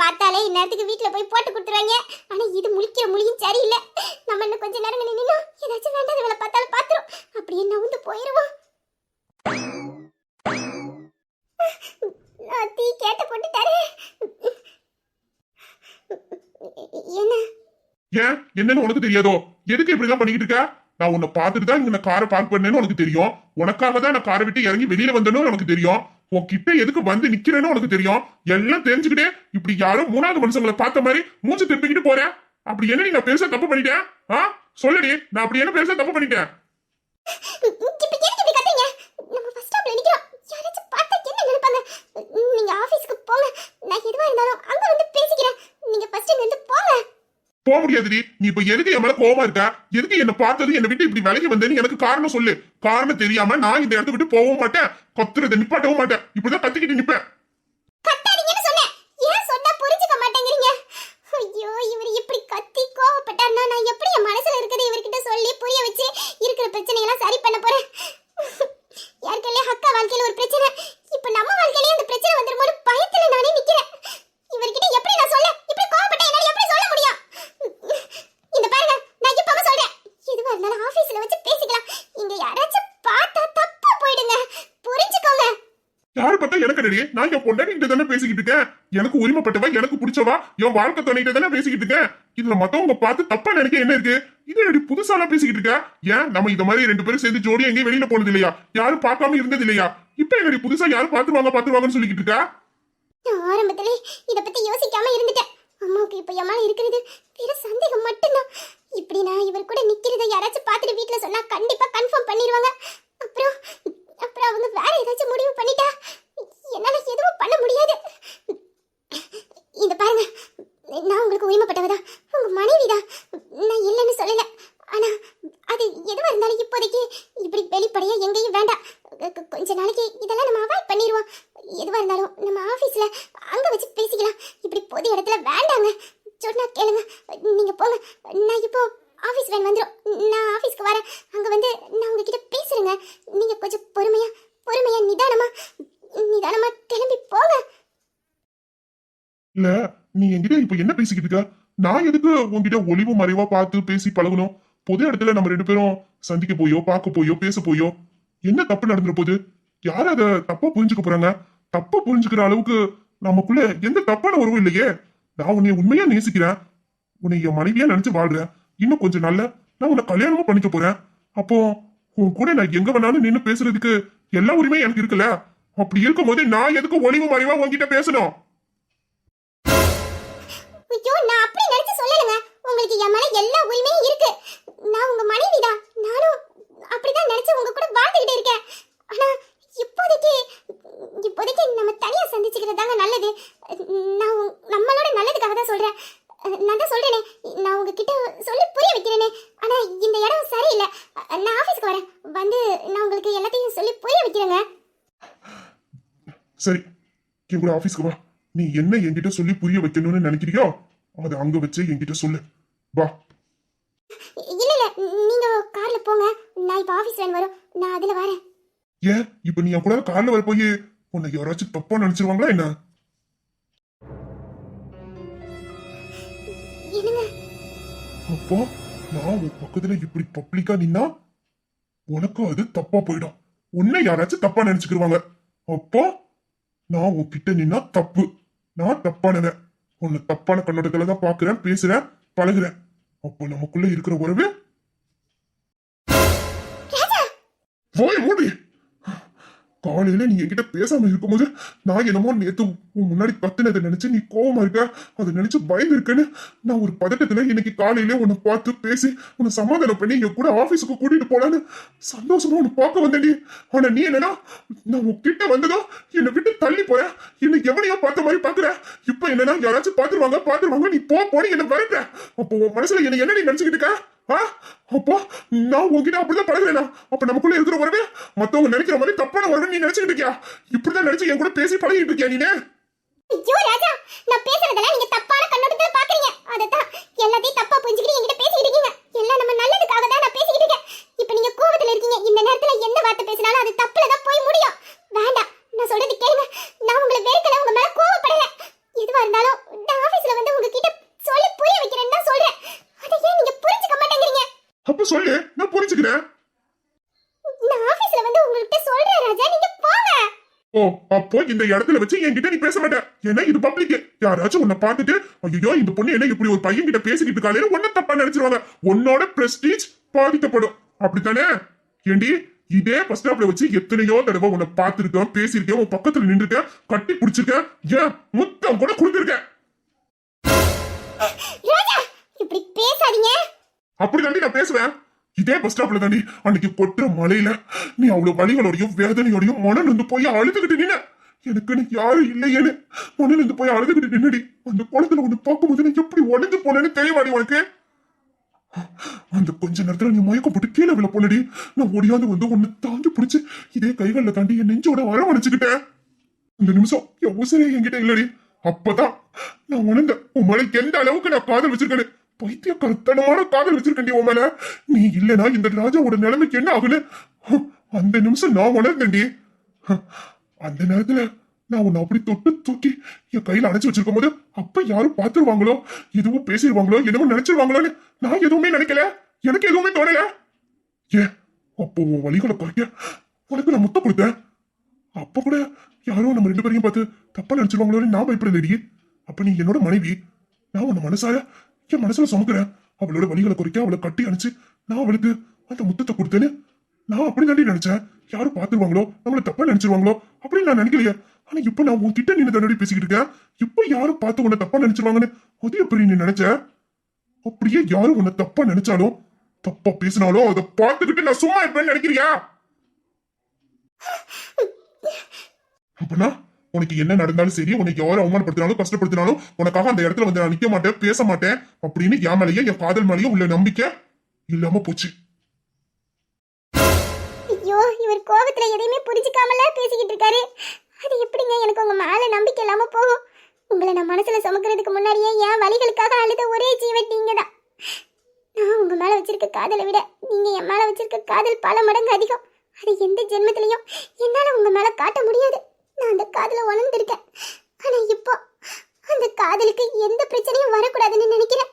பார்த்தாலே இந்நேரத்துக்கு வீட்டுல போய் போட்டு கொடுத்துருவாங்க. ஆனா இது முழிக்கிற மொழியும் சரியில்லை. நம்ம இன்னும் கொஞ்ச நேரம் நின்னா ஏதாச்சும் வேண்டாத வேலை பார்த்தாலும் பாத்துரும். அப்படியே நவுந்து போயிருவோம். தீ கேட்ட போட்டுட்டாரு. என்னன்னு உனக்கு தெரியாதோ? எதுக்கு இப்படிதான் பண்ணிக்கிட்டு இருக்க? நான் உன்னை பார்த்துட்டு தான் இங்க காரை பார்க் பண்ணேன்னு உனக்கு தெரியும். உனக்காக தான் நான் காரை விட்டு இறங்கி வெளியில வந்தேன்னு உனக்கு தெரியும். உன்கிட்ட எதுக்கு வந்து நிக்கிறேன்னு உனக்கு தெரியும். எல்லாம் தெரிஞ்சுக்கிட்டே இப்படி யாரும் மூணாவது மனுஷங்களை பார்த்த மாதிரி மூச்சு திருப்பிக்கிட்டு போறேன். அப்படி என்ன நான் பெருசா தப்பு பண்ணிட்டேன்? சொல்லுடி, நான் அப்படி என்ன பெருசா தப்பு பண்ணிட்டேன்? நீங்க ஆபீஸ்க்கு போங்க. நான் எதுவா இருந்தாலும் அங்க வந்து பேசிக்கிறேன். நீங்க ஃபர்ஸ்ட் இங்க இருந்து போங்க. போக முடியாதுடி. நீ இப்ப எதுக்கு என் மேல கோவமா இருக்கா? எதுக்கு என்ன பார்த்தது என்ன விட்டு இப்படி விலகி வந்தேன்னு எனக்கு காரணம் சொல்லு. காரணம் தெரியாம நான் இந்த இடத்த விட்டு போகவும் மாட்டேன், கத்துறதை நிப்பாட்டவும் மாட்டேன். இப்படிதான் கத்திக்கிட்டு நிப்பேன். கத்தாதீங்கன்னு சொன்னேன். ஏன் சொன்னா புரிஞ்சுக்க மாட்டேங்கிறீங்க? ஐயோ, இவர் இப்படி கத்தி கோவப்பட்டாருன்னா நான் எப்படி என் மனசுல இருக்கிறத இவர்கிட்ட சொல்லி புரிய வச்சு இருக்கிற பிரச்சனையெல்லாம் சரி பண்ண போறேன்? யாருக்கெல்லாம் அக்கா வாழ்க்கையில ஒரு பிரச்சனை, இப்ப நம்ம வாழ்க்கையிலயும் அந்த பிரச்சனை வந்துருமோன்னு பயத்துல நானே நிக்கிறேன். இவர்கிட்ட எப்படி நான் சொல்ல? இப்படி கோவப்பட்டா என்னால எப்படி சொல்ல முடியும்? இந்த பாருங்க, நான் இப்பவே சொல்றேன். எதுவா இருந்தாலும் ஆபீஸ்ல வச்சு பேசிக்கலாம். இங்க யாராச்சும் பார்த்தா தப்பா போயிடுங்க. புரிஞ்சுக்கோங்க. யாரு பார்த்தா எனக்கு ரெடி? நான் என் பொண்டாட்டிகிட்ட தானே பேசிக்கிட்டு இருக்கேன். எனக்கு உரிமைப்பட்டவா, எனக்கு பிடிச்சவா, என் வாழ்க்கை துணைகிட்ட தானே பேசிக்கிட்டு இருக்கேன். இதுல மத்தவங்க பார்த்து தப்பா நினைக்க என்ன இருக்கு? இது எப்படி புதுசாலாம் பேசிக்கிட்டு இருக்க? ஏன் நம்ம இந்த மாதிரி 2 பேரும் சேர்ந்து ஜோடி எங்கேயும் வெளியில போனது இல்லையா? யாரும் பார்க்காம இருந்தது இல்லையா? இப்ப என்னடி புதுசா யாரும் பாத்துருவாங்கன்னு சொல்லிக்கிட்டு இருக்கா? நான் ஆரம்பத்திலே இத பத்தி யோசிக்காம இருந்துட்டேன். அம்மாவுக்கு இப்ப என் மேல இருக்கிறது வெறும் சந்தேகம் மட்டும்தான். இப்படி நான் இவர் கூட நிக்கிறத யாராச்சும் பார்த்துட்டு வீட்ல சொன்னா கண்டிப்பா கன்ஃபார்ம் பண்ணிடுவாங்க. அப்புறம் அப்புறம் அவங்க வேற ஏதாச்சும் முடிவு பண்ணிட்டா என்னால எதுவும் பண்ண முடியாது. இந்த பாருங்க, நான் உங்களுக்கு உரிமைப்பட்டவதான், உங்க மனைவிதான். நான் இல்லைன்னு சொல்லல. ஆனா அது எதுவா இருந்தாலும் இப்போதைக்கு இப்படி வெளிப்படையா எங்கேயும் வேண்டாம். கொஞ்ச நாளைக்கு இதெல்லாம் நம்ம அவாய்ட் பண்ணிடுவோம். எதுவா இருந்தாலும் நம்ம ஆபீஸ்ல அங்க வச்சு பேசிக்கலாம். இப்படி பொது இடத்துல வேண்டாங்க. சொன்னா கேளுங்க. நீங்க போங்க. நான் இப்போ ஆபீஸ் வேன் வந்துடும். நான் ஆபீஸ்க்கு வரேன். அங்க வந்து நான் உங்ககிட்ட பேசுறேங்க. நீங்க கொஞ்சம் பொறுமையா நிதானமா கிளம்பி போங்க. இல்ல, நீ என்கிட்ட இப்ப என்ன பேசிக்கிட்டு இருக்க? நான் எதுக்கு உன்கிட்ட ஒளிவு மறைவா பார்த்து பேசி பழகணும்? பொது இடத்துல நம்ம 2 பேரும் சந்திக்க போயோ, பார்க்க போயோ, பேச போயோ என்ன தப்பு நடந்துற போகுது? யாரு அதை தப்பா புரிஞ்சுக்க போறாங்க? தப்பா புரிஞ்சுக்கிற அளவுக்கு நமக்குள்ள எந்த தப்பான உறவும் இல்லையே. நான் உன்னை உண்மையா நேசிக்கிறேன். உன்னை என் மனைவியா நினைச்சு வாழ்றேன். இன்னும் கொஞ்சம் நாள்ல நான் உன்னை கல்யாணமும் பண்ணிக்க போறேன். அப்போ உன் கூட நான் எங்க வேணாலும் நின்னு பேசுறதுக்கு எல்லா உரிமையும் எனக்கு இருக்குல்ல. அப்படி இருக்கும் போது நான் எதுக்கு ஒளிவு மறைவா உன்கிட்ட பேசணும்? ஐயோ, நான் அப்படி நினைச்சு சொல்லலங்க. உங்களுக்கு என் மேல எல்லா உரிமையும் இருக்கு. நான் உங்க மனைவிதான். நானும் அப்படிதான் நினைச்சு உங்க கூட வாழ்ந்துகிட்டு இருக்கேன். ஆனா இப்போதைக்கு நம்ம தனியா சந்திச்சுக்கிறது தாங்க நல்லது. நான் நம்மளோட நல்லதுக்காக தான் சொல்றேன். நான் தான் சொல்றேனே, நான் உங்ககிட்ட சொல்லி புரிய வைக்கிறேனே. ஆனா இந்த இடம் சரியில்லை. நான் ஆபீஸ்க்கு வரேன். வந்து நான் உங்களுக்கு எல்லாத்தையும் சொல்லி புரிய வைக்கிறேங்க. சரி, என் கூட ஆபீஸ்க்கு வா. நீ என்ன என்கிட்ட சொல்லி புரிய வைக்கணும்னு நினைக்கிறியோ அதை அங்க வச்சு என்கிட்ட சொல்லு. வா. இல்ல, நீங்க கார்ல போங்க. நான் இப்ப ஆபீஸ் வேன் வரும். நான் அதுல வரேன். ஏன் இப்ப நீ என் கூட கார்ல வர போய் உன்னை யாராச்சும் தப்பா நினைச்சிருவாங்களா என்ன? என்னங்க? அப்போ நான் உன் பக்கத்துல இப்படி பப்ளிக்கா நின்னா உனக்கு அது தப்பா போயிடும். உன்னை யாராச்சும் தப்பா நினைச்சுக்கிருவாங்க. அப்போ நான் உன்கிட்ட நின்னா தப்பு. நான் தப்பானவன். உன்னை தப்பான கண்ணோட்டத்துல தான் பாக்குறேன், பேசுறேன், பழகுறேன். அப்போ நமக்குள்ள இருக்கிற உறவு போய் மூடி. காலையில நீ என்கிட்ட பேசாம இருக்கும்போது நான் என்னமோ நேத்து உன் முன்னாடி கத்துனதை நினைச்சு நீ கோவமா இருக்க, அதை நினைச்சு பயந்து இருக்கேன்னு நான் ஒரு பதட்டத்துல இன்னைக்கு காலையில உன்னை பார்த்து பேசி உன்னை சமாதானம் பண்ணி என் கூட ஆபீஸுக்கு கூட்டிட்டு போலான்னு சந்தோஷமா உன்னை பார்க்க வந்தேன். ஆனா நீ என்னன்னா நான் உன்கிட்ட வந்ததும் என்னை விட்டு தள்ளி போற, என்னை எவனையோ பார்த்த மாதிரி பாக்குற. இப்ப என்னன்னா யாராச்சும் பாத்துருவாங்க நீ போன்னு என்ன வரட்ட. அப்போ உன் மனசுல என்ன நீ நினைச்சுக்கிட்டு இருக்க? அப்போ நான் உங்ககிட்ட அப்படிதான் பழகுறேனா? அப்ப நமக்குள்ள இருக்கிற உறவே மத்தவங்க நினைக்கிற மாதிரி தப்பான உறவு நீ நினைச்சுக்கிட்டு இருக்கியா? இப்படிதான் நினைச்சு என் கூட பேசி பழகிட்டு இருக்கியா நீனே? ஐயோ ராஜா, நான் பேசுறதெல்லாம் நீங்க தப்பான கண்ணோட்டத்துல பாக்குறீங்க. அததான் எல்லாத்தையும் தப்பா புரிஞ்சுக்கிட்டு என்கிட்ட பேசிட்டு இருக்கீங்க. எல்லாம் நம்ம நல்லதுக்காக தான் நான் பேசிக்கிட்டு இருக்கேன். இப்ப நீங்க கோவத்துல இருக்கீங்க. இந்த நேரத்துல எந்த வார்த்தை பேசினாலும் அது தப்புல தான் போய் முடியும். வேண்டாம், நான் சொல்றது கேளுங்க. நான் உங்களை வெறுக்கல, உங்க மேல கோவப்படல. எதுவா இருந்தாலும் நான் ஆபீஸ்ல வந்து உங்ககிட்ட சொல்லி புரிய வைக்கிறேன்னு தான் சொல்றேன். அதை ஏன் நீங்க புரிஞ்சுக்க மாட்டேங்கிறீங்க? அப்ப சொல்லு, நான் புரிஞ்சுக்கிறேன். நான் ஆபீஸ்ல வந்து உங்ககிட்ட சொல்றேன் ராஜா, நீங்க போங்க. ஓ, அப்போ இந்த இடத்துல வச்சு என்கிட்ட நீ பேச மாட்ட. ஏன்னா இது பப்ளிக். யாராச்சும் உன்னை பார்த்துட்டு ஐயோ இந்த பொண்ணு என்ன இப்படி ஒரு பையன் கிட்ட பேசிக்கிட்டு இருக்காளே உன்னை தப்பா நினைச்சிருவாங்க. உன்னோட பிரஸ்டீஜ் பாதிக்கப்படும். அப்படித்தானே? ஏண்டி இதே பஸ் ஸ்டாப்ல வச்சு எத்தனையோ தடவை உன்னை பார்த்திருக்கேன், பேசியிருக்கேன், உன் பக்கத்துல நின்றுருக்கேன், கட்டி பிடிச்சிருக்கேன், ஏன் முத்தம் கூட கொடுத்திருக்கேன். ராஜா, இப்படி பேசாதீங்க. அப்படி தாண்டி நான் பேசுவேன். இதே பஸ் ஸ்டாப்ல தாண்டி அன்னைக்கு கொட்டுற மழையில நீ அவ்வளவு வலிகளோடையும் வேதனையோடையும் மனம் நொந்து போய் அழுதுகிட்டு நின்ன. எனக்குன்னு யாரும் இல்லையேன்னு மண்ணில இருந்து போய் அழுதுகிட்டு நின்னுடி. அந்த குளத்துல ஒண்ணு பார்க்கும்போது நான் எப்படி உடஞ்சு போனேன்னு தெரியவாடி உனக்கு. அந்த கொஞ்ச நேரத்துல நீ மயக்கம் போட்டு கீழே விழ போனடி. நான் ஓடியாந்து வந்து உன்னை தாங்கி பிடிச்சு இதே கைகள்ல தாண்டி என் நெஞ்சோட வரவணைச்சுக்கிட்டேன். இந்த நிமிஷம் என் உசிரே என்கிட்ட இல்லடி. அப்பதான் நான் உணர்ந்த உன் மேல எந்த அளவுக்கு நான் காதல் வச்சிருக்கேன். பைத்தியக்காரத்தனமான காதல் வச்சிருக்கேன் உன் மேல. நீ இல்லனா இந்த ராஜாவோட நிலைமைக்கு என்ன ஆகுன்னு அந்த நிமிஷம் நான் உணர்ந்தேன்டி. அந்த நேரத்துல நான் உன்னை அப்படி தொட்டு தூக்கி என் கையில அணைச்சு வச்சிருக்கும் போது அப்ப யாரும் பாத்துருவாங்களோ, எதுவும் பேசிடுவாங்களோ, எதுவும் நினைச்சிருவாங்களோன்னு நான் எதுவுமே நினைக்கல. எனக்கு எதுவுமே தோணல. ஏன் அப்போ உன் வலிகளை குறைக்க உனக்கு நான் முத்தம் கொடுத்தேன். அப்ப கூட யாரும் நம்ம 2 பேரையும் பார்த்து தப்பா நினைச்சிருவாங்களோன்னு நான் பயப்படலடி. அப்ப நீ என்னோட மனைவி. நான் உன்னை மனசார என் மனசுல சுமக்கிறேன். அவளோட வலிகளை குறைக்க அவளை கட்டி அணைச்சு நான் அவளுக்கு அந்த முத்தத்தை கொடுத்தேன்னு நான் அப்படி தாண்டி நினைச்சேன். யாரும் பாத்துருவாங்களோ, நம்மள தப்பா நினைச்சிருவாங்களோ அப்படின்னு நான் நினைக்கலையே. ஆனா இப்ப நான் உன்கிட்ட நின்று தண்ணி பேசிக்கிட்டு இருக்கேன். இப்ப யாரும் பார்த்து உன்னை தப்பா நினைச்சிருவாங்கன்னு அது எப்படி நீ நினைச்ச? அப்படியே யாரும் உன்னை தப்பா நினைச்சாலும் தப்பா பேசினாலும் அதை பார்த்துக்கிட்டு நான் சும்மா இருப்பேன்னு நினைக்கிறியா? அப்படின்னா உனக்கு என்ன நடந்தாலும் சரி, உனக்கு யாரும் அவமானப்படுத்தினாலும் கஷ்டப்படுத்தினாலும் உனக்காக அந்த இடத்துல வந்து நான் நிக்க மாட்டேன், பேச மாட்டேன் அப்படின்னு என் மேலேயே என் காதல் மேலேயே உள்ள நம்பிக்கை இல்லாம போச்சு. ஐயோ, இவர் கோபத்துல எதையுமே புரிஞ்சுக்காமல பேசிக்கிட்டு இருக்காரு. அது எப்படிங்க எனக்கு உங்க மேல நம்பிக்கை இல்லாம போகும்? உங்களை நான் மனசுல சுமக்கிறதுக்கு முன்னாடியே என் வலிகளுக்காக அழுத ஒரே ஜீவன் நீங்க தான். நான் உங்க மேல வச்சிருக்க காதலை விட நீங்க என் மேல வச்சிருக்க காதல் பல மடங்கு அதிகம். அது எந்த ஜென்மத்திலையும் என்னால உங்க மேல காட்ட முடியாது. நான் அந்த காதலை உணர்ந்திருக்கேன். ஆனா இப்போ அந்த காதலுக்கு எந்த பிரச்சனையும் வரக்கூடாதுன்னு நினைக்கிறேன்.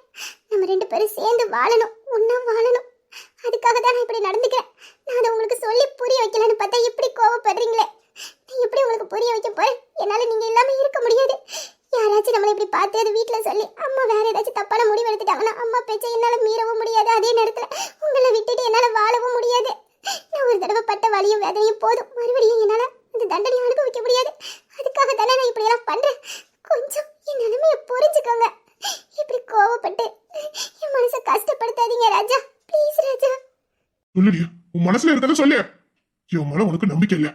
நம்ம 2 பேரும் சேர்ந்து வாழணும், ஒன்னா வாழணும். அதுக்காக தான் நான் இப்படி நடந்துக்கிறேன். நான் அதை உங்களுக்கு சொல்லி புரிய வைக்கலன்னு பார்த்தா இப்படி கோவப்படுறீங்களே. நான் எப்படி உங்களுக்கு புரிய வைக்க போறேன்? என்னால நீங்க இல்லாம இருக்க முடியாது. யாராச்சும் நம்மளை இப்படி பார்த்து அது வீட்டுல சொல்லி அம்மா வேற ஏதாச்சும் தப்பான முடிவு எடுத்துட்டாங்கன்னா அம்மா பேச்சை என்னால மீறவும் முடியாது. அதே நேரத்துல உங்களை விட்டுட்டு என்னால வாழவும் முடியாது. நான் ஒரு தடவை பட்ட வலியும் வேதனையும் போதும். மறுபடியும் என்னால அந்த தண்டனையை அனுபவிக்க முடியாது. அதுக்காக தானே நான் இப்படி எல்லாம் பண்றேன். கொஞ்சம் என் நிலைமையை புரிஞ்சுக்கோங்க. இப்படி கோவப்பட்டு என் மனசை கஷ்டப்படுத்தாதீங்க ராஜா. ப்ளீஸ் ராஜா. சொல்லுடி, உன் மனசுல இருக்கிறத சொல்லு. என் மேல உனக்கு நம்பிக்கை இல்ல.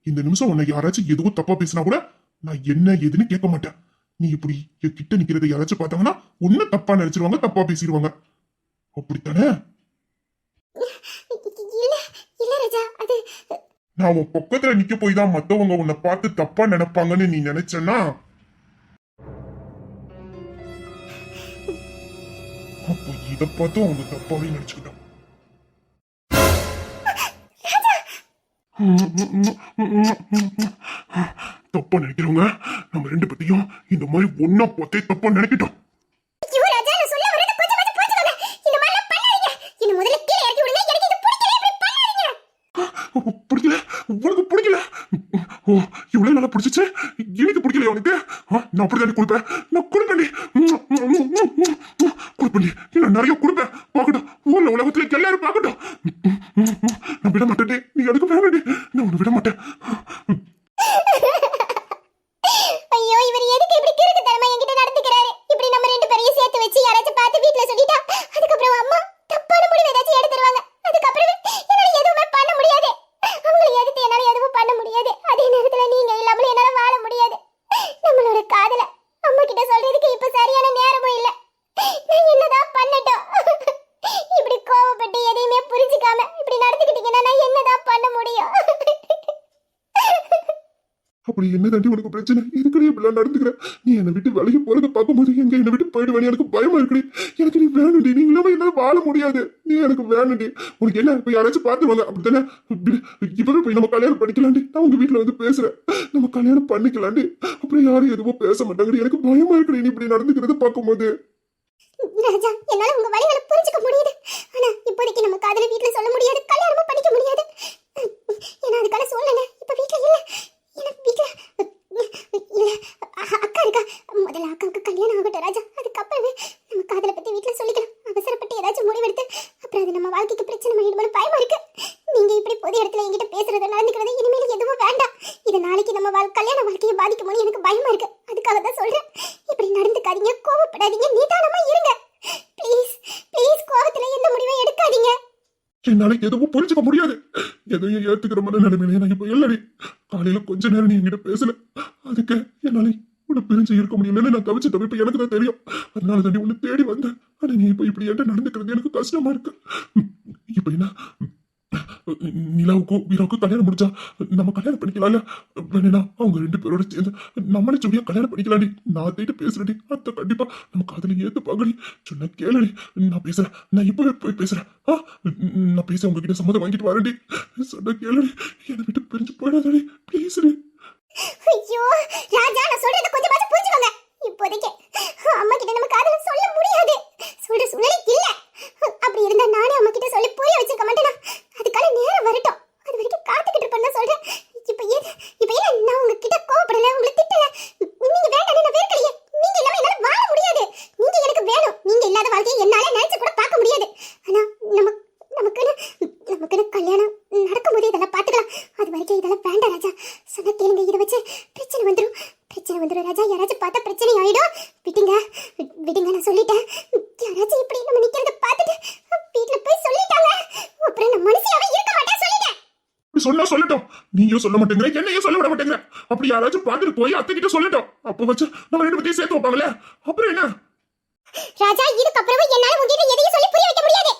இந்த நிமிஷம் உன்னை யாராச்சும் எதுவும் தப்பா பேசினா கூட நான் என்ன ஏதுன்னு கேட்க மாட்டேன். நீ இப்படி என் கிட்ட நிக்கிறத யாராச்சும் பார்த்தாங்கன்னா உன்னை தப்பா நினைச்சிருவாங்க, தப்பா பேசிடுவாங்க. அப்படித்தானே? இல்ல இல்ல ராஜா, அது நான் உன் பக்கத்துல நிக்க போய் தான் மத்தவங்க உன்னை பார்த்து தப்பா நினைப்பாங்கன்னு நீ நினைச்சனா அப்போ இத பார்த்து அவங்க தப்பாவே நினைச்சுக்கிட்டான். தப்பா நினைக்கிறவங்க நம்ம 2 பேத்தையும் இந்த மாதிரி ஒன்னா பார்த்தே தப்பா நினைக்கிட்டோம். ஐயோ ராஜா, நான் சொல்ல வரது கொஞ்சமாச்சும் புரிஞ்சுக்கோங்க. இந்த மாதிரி எல்லாம் பண்ணாதீங்க. என்ன முதல்ல கீழே இறக்கி விடுங்க. எனக்கு இது பிடிக்கல. இப்படி பண்ணாதீங்க. பிடிக்கல? உனக்கு பிடிக்கல? ஓ, இவ்வளவு நல்லா பிடிச்சிச்சு. எனக்கு பிடிக்கலையா உனக்கு? நான் அப்படிதான் கொடுப்பேன். நான் கொடுப்பேன். கொடுப்பேன். நான் நிறைய கொடுப்பேன். பார்க்கட்டும், ஊர்ல உலகத்துல எல்லாரும் பார்க்கட்டும். நான் விட மாட்டேன். நீ எனக்கு வேணாடி. நான் உன்னை விட மாட்டேன். ஐயோ, இவர் எதுக்கு இப்படி கிறுக்கு தரமா என்கிட்ட நடந்துக்கிறாரு? இப்படி நம்ம 2 பேரையும் சேர்த்து வச்சு யாராச்சும் பார்த்து வீட்ல சொல்லிட்டா அதுக்கப்புறம் அம்மா தப்பான முடிவு ஏதாச்சும் எடுத்துருவாங்க. அதுக்கப்புறம் என்னால எதுவுமே பண்ண முடியாது. அவங்களை எதிர்த்து என்னால எதுவும் பண்ண முடியாது. அதே நேரத்துல நீங்க இல்லாமல என்னால வாழ முடியாது. நம்மளோட காதல அம்மா கிட்ட சொல்றதுக்கு இப்ப சரியான நேரமும் இல்ல. நான் என்னதான் பண்ணட்டும்? இப்படி கோவப்பட்டு எதையுமே புரிஞ்சுக்காம இப்படி நடந்துக்கிட்டீங்கன்னா நான் என்னதான் பண்ண முடியும்? அப்படி என்ன தாண்டி உனக்கு பிரச்சனை? இதுக்கடி இப்படிலாம் நடந்துக்கிற? நீ என்னை விட்டு விலகி போறதை பார்க்கும்போது எங்க என்னை விட்டு போயிடுவேன் எனக்கு பயமா இருக்குடி. எனக்கு நீ வேணுண்டி. நீ இல்லாம என்னால வாழ முடியாது. நீ எனக்கு வேணுண்டி. உனக்கு என்ன இப்ப யாராச்சும் பாத்துருவாங்க அப்படித்தானே? இப்பவே போய் நம்ம கல்யாணம் பண்ணிக்கலாண்டி. நான் உங்க வீட்டுல வந்து பேசுறேன். நம்ம கல்யாணம் பண்ணிக்கலாண்டி. அப்புறம் யாரும் எதுவும் பேச மாட்டாங்கடி. எனக்கு பயமா இருக்குடி நீ இப்படி நடந்துக்கிறத பார்க்கும்போது. ராஜா, என்னால உங்க வலிகளை புரிஞ்சுக்க முடியுது. ஆனா இப்போதைக்கு நம்ம காதலை வீட்டுல சொல்ல முடியாது, கல்யாணமும் பண்ணிக்க முடியாது. ஏன்னா அதுக்கான சூழ்நிலை இப்ப வீட்டுல இல்ல. எனக்கு வீட்டுல இல்ல அக்கா இருக்கா. முதல்ல அக்காவுக்கு கல்யாணம் ஆகட்டும் ராஜா. அதுக்கப்புறமே நம்ம காதலை பத்தி வீட்டுல சொல்லிக்கலாம். அவசரப்பட்டு ஏதாச்சும் முடிவெடுத்து அப்புறம் அது நம்ம வாழ்க்கைக்கு பிரச்சனை பண்ணிடுமோன்னு பயமா இருக்கு. நீங்க இப்படி பொது இடத்துல என்கிட்ட பேசுறத நடந்துக்கிறது இனிமேல் எதுவும் வேண்டாம். இது நாளைக்கு நம்ம கல்யாண வாழ்க்கையை பாதிக்குமோன்னு எனக்கு பயமா இருக்கு. அதுக்காக தான் சொல்றேன். இப்படி நடந்துக்காதீங்க, கோவப்படாதீங்க, நிதானமா இருங்க. ப்ளீஸ் ப்ளீஸ், கோவத்துல எந்த முடிவை எடுக்காதீங்க. என்னால எதுவும் புரிஞ்சுக்க முடியாது. எதையும் ஏத்துக்கிற மாதிரி நிலைமையில நான் இப்ப இல்லடி. காலையில கொஞ்ச நேரம் நீ என்கிட்ட பேசல, அதுக்கு என்னால உன்னை பிரிஞ்சு இருக்க முடியலன்னு நான் தவிச்ச தவிப்ப எனக்கு தான் தெரியும். அதனால தான் உன்னை தேடி வந்தேன். ஆனா நீ இப்ப இப்படி என்கிட்ட நடந்துக்கிறது எனக்கு கஷ்டமா இருக்கு. இப்ப என்ன, நிலாவுக்கும் வீராவுக்கும் கல்யாணம் முடிச்சா நம்ம கல்யாணம் பண்ணிக்கலாம்ல? வேணா அவங்க 2 பேரோட சேர்ந்து நம்மளே ஜோடியா கல்யாணம் பண்ணிக்கலாம்டி. நான் அத்தைகிட்ட பேசுறடி. அத்தை கண்டிப்பா நம்ம காதல ஏத்துப்பாங்கடி. சொன்ன கேளுடி. நான் பேசுறேன். நான் இப்பவே போய் பேசுறேன். நான் பேச உங்ககிட்ட சம்மதம் வாங்கிட்டு வரேன்டி. சொன்ன கேளுடி. என்னை விட்டு பிரிஞ்சு போயிடாதடி ப்ளீஸ்டி. ஐயோ ராஜா, நான் சொல்றத கொஞ்சமாச்சும் புரிஞ்சுக்கோங்க. இப்போதைக்கு அம்மா கிட்ட நம்ம காதல சொல்ல முடியாது. சொல்ற சூழ்நிலை இல்ல. அப்படி இருந்தா நானே அம்மா கிட்ட சொல்லி புரிய வச்சிருக்க மாட்டேனா? அதுக்கான நேரம் வரட்டும். அது வரைக்கும் காத்துக்கிட்டு இருப்பேன்னு நான் சொல்றேன். இப்ப ஏன் நான் உங்ககிட்ட கோவப்படல, உங்களை திட்டல. நீங்க வேண்டாம், நான் வெறுக்கலையே. நீங்க இல்லாம என்னால வாழ முடியாது. நீங்க எனக்கு வேணும். நீங்க இல்லாத வாழ்க்கையை என்னால நினைச்சு கூட பார்க்க முடியாது. ஆனா நமக்குன்னு கல்யாணம் நடக்கும்போது இதெல்லாம் பார்த்துக்கலாம். அது வரைக்கும் இதெல்லாம் வேண்டாம் ராஜா. சொன்ன கேளுங்க. இதை வச்சு பிரச்சனை வந்துடும் ராஜா. யாராச்சும் பார்த்தா பிரச்சனை ஆயிடும். விடுங்க நான் சொல்லிட்டேன். யாராச்சும் இப்படி நம்ம நிக்கிறத பார்த்துட்டு வீட்டுல போய் சொல்லிட்டாங்க, அப்புறம் நான் மனுஷியாவே இருக்க மாட்டேன் சொல்லிட்டேன். சொன்னா சொல்லட்டும். நீயும் சொல்ல மாட்டேங்கிற, என்னையும் சொல்ல விட மாட்டேங்கிற. அப்படி யாராச்சும் பார்த்துட்டு போய் அத்தை கிட்ட சொல்லட்டும். அப்ப வச்சு நம்ம 2 பேத்தையும் சேர்த்து வைப்பாங்களே, அப்புறம் என்ன? ராஜா, இதுக்கப்புறமா என்னால உங்ககிட்ட எதையும் சொல்லி புரிய வைக்க முடியாது.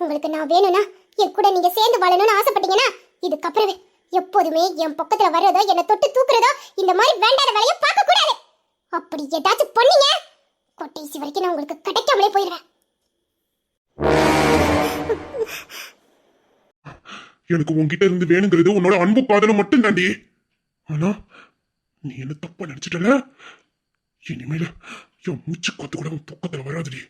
உங்களுக்கு நான் வேணும்னா என் கூட நீங்க சேர்ந்து வாழணும்னு ஆசைப்பட்டீங்கன்னா இதுக்கப்புறமே எப்போதுமே என் பக்கத்துல வர்றதோ என்னை தொட்டு தூக்குறதோ இந்த மாதிரி வேண்டாத வேலையை பார்க்க கூடாது. அப்படி ஏதாச்சும் பண்ணீங்க கொட்டைசி வரைக்கும் நான் உங்களுக்கு கிடைக்காமலே போயிடுவேன். எனக்கு உன்கிட்ட இருந்து வேணுங்கிறது உன்னோட அன்பு காதலும் மட்டும் தாண்டி. ஆனா நீ என்ன தப்பா நினைச்சிட்டல. இனிமேல என் மூச்சு காத்து கூட உன் பக்கத்துல வராதுடி.